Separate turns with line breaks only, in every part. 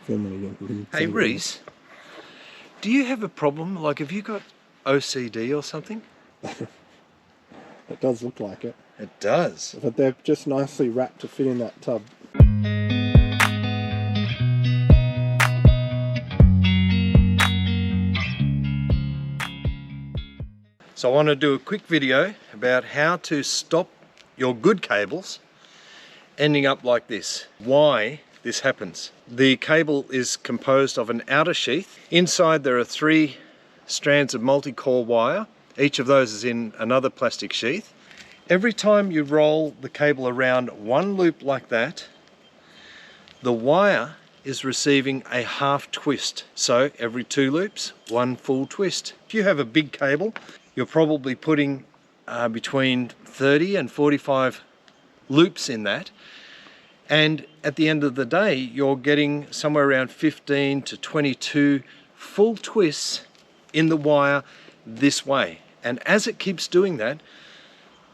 film it again.
Hey Reese, do you have a problem? Like, have you got OCD or something?
It does look like it.
It does.
But they're just nicely wrapped to fit in that tub.
So I want to do a quick video about how to stop your good cables ending up like this. Why this happens. The cable is composed of an outer sheath. Inside there are 3 strands of multi-core wire. Each of those is in another plastic sheath. Every time you roll the cable around one loop like that, the wire is receiving a half twist. So every 2 loops, 1 full twist. If you have a big cable, you're probably putting between 30 and 45 loops in that. And at the end of the day, you're getting somewhere around 15 to 22 full twists in the wire this way. And as it keeps doing that,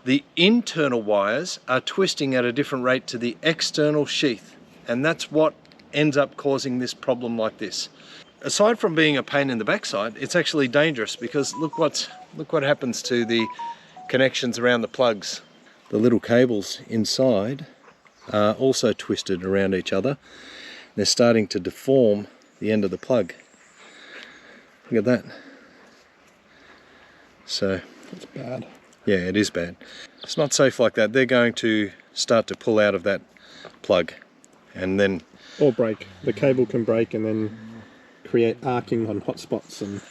the internal wires are twisting at a different rate to the external sheath. And that's what ends up causing this problem like this. Aside from being a pain in the backside, it's actually dangerous because look what happens to the connections around the plugs. The little cables inside are also twisted around each other. They're starting to deform the end of the plug. Look at that. So
it's bad.
Yeah, it is bad. It's not safe like that. They're going to start to pull out of that plug and then...
Or break. The cable can break and then create arcing on hot spots. And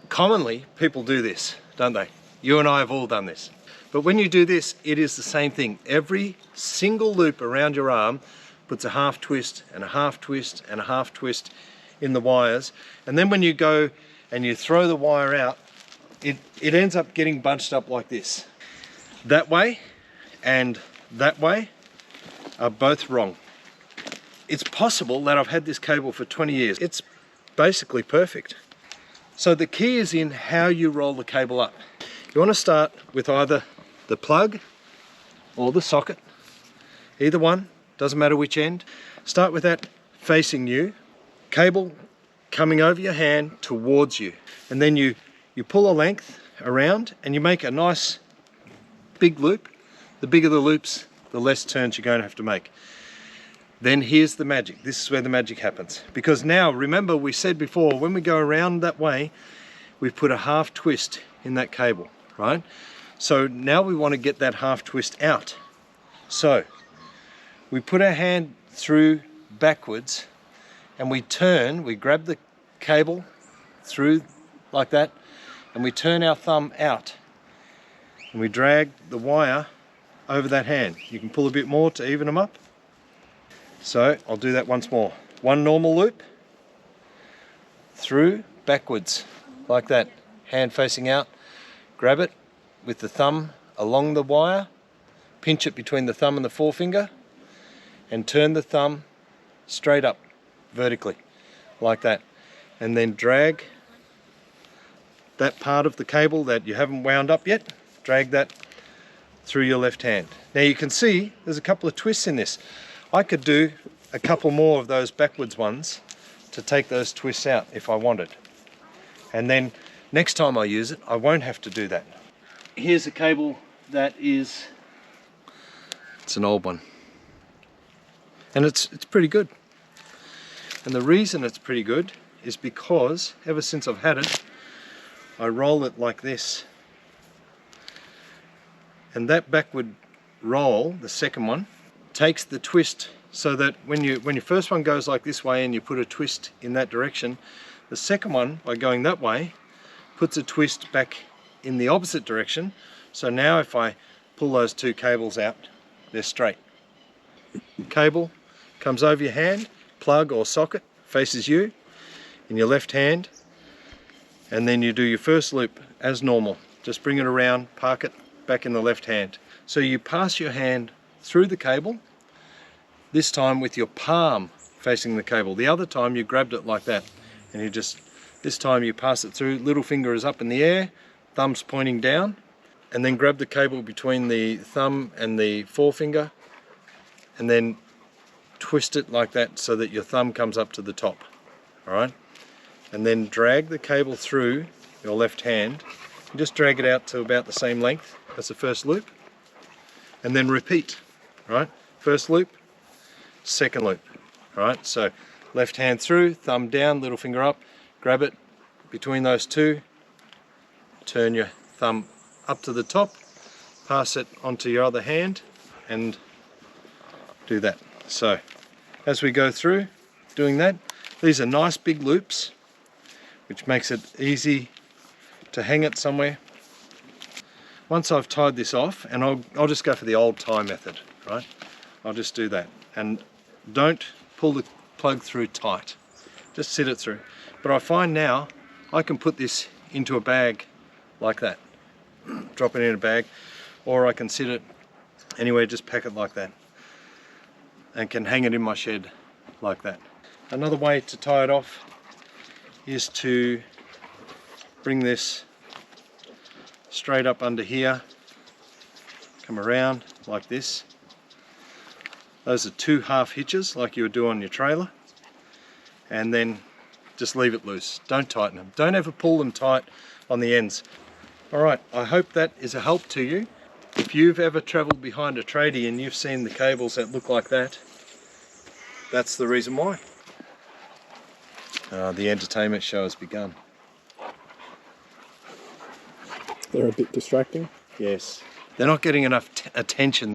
commonly people do this, don't they? You and I have all done this. But when you do this, it is the same thing. Every single loop around your arm puts a half twist and a half twist and a half twist in the wires. And then when you go and you throw the wire out, it ends up getting bunched up like this. That way and that way are both wrong. It's possible that I've had this cable for 20 years. It's basically perfect. So the key is in how you roll the cable up. You want to start with either the plug or the socket, either one, doesn't matter which end. Start with that facing you, cable coming over your hand towards you, and then you pull a length around and you make a nice big loop. The bigger the loops, the less turns you're going to have to make. Then here's the magic. This is where the magic happens. Because now, remember we said before, when we go around that way, we've put a half twist in that cable, right? So now we want to get that half twist out. So we put our hand through backwards and we turn, we grab the cable through like that and we turn our thumb out and we drag the wire over that hand. You can pull a bit more to even them up. So I'll do that once more. 1 normal loop through backwards like that, hand facing out, grab it with the thumb along the wire, pinch it between the thumb and the forefinger and turn the thumb straight up vertically like that, and then drag that part of the cable that you haven't wound up yet, drag that through your left hand. Now you can see there's a couple of twists in this. I could do a couple more of those backwards ones to take those twists out if I wanted. And then next time I use it, I won't have to do that. Here's a cable that is, it's an old one. And it's pretty good. And the reason it's pretty good is because ever since I've had it, I roll it like this. And that backward roll, the second one, takes the twist so that when your first one goes like this way and you put a twist in that direction, the second one, by going that way, puts a twist back in the opposite direction. So now if I pull those 2 cables out, they're straight. Cable comes over your hand, plug or socket faces you in your left hand, and then you do your first loop as normal. Just bring it around, park it back in the left hand. So you pass your hand through the cable, this time with your palm facing the cable. The other time you grabbed it like that and you just, this time you pass it through, little finger is up in the air, thumb's pointing down, and then grab the cable between the thumb and the forefinger and then twist it like that so that your thumb comes up to the top. All right, and then drag the cable through your left hand and just drag it out to about the same length as the first loop, and then repeat. Right, first loop, second loop. All right, so left hand through, thumb down, little finger up, grab it between those two, turn your thumb up to the top, pass it onto your other hand, and do that. So as we go through doing that, these are nice big loops, which makes it easy to hang it somewhere. Once I've tied this off, and I'll just go for the old tie method, right? I'll just do that, and don't pull the plug through tight, just sit it through. But I find now I can put this into a bag like that, drop it in a bag, or I can sit it anywhere, just pack it like that, and can hang it in my shed like that. Another way to tie it off is to bring this straight up under here, come around like this. Those are 2 half hitches like you would do on your trailer, and then just leave it loose. Don't tighten them. Don't ever pull them tight on the ends. Alright, I hope that is a help to you. If you've ever travelled behind a tradie and you've seen the cables that look like that, that's the reason why. The entertainment show has begun.
They're a bit distracting.
Yes. They're not getting enough attention.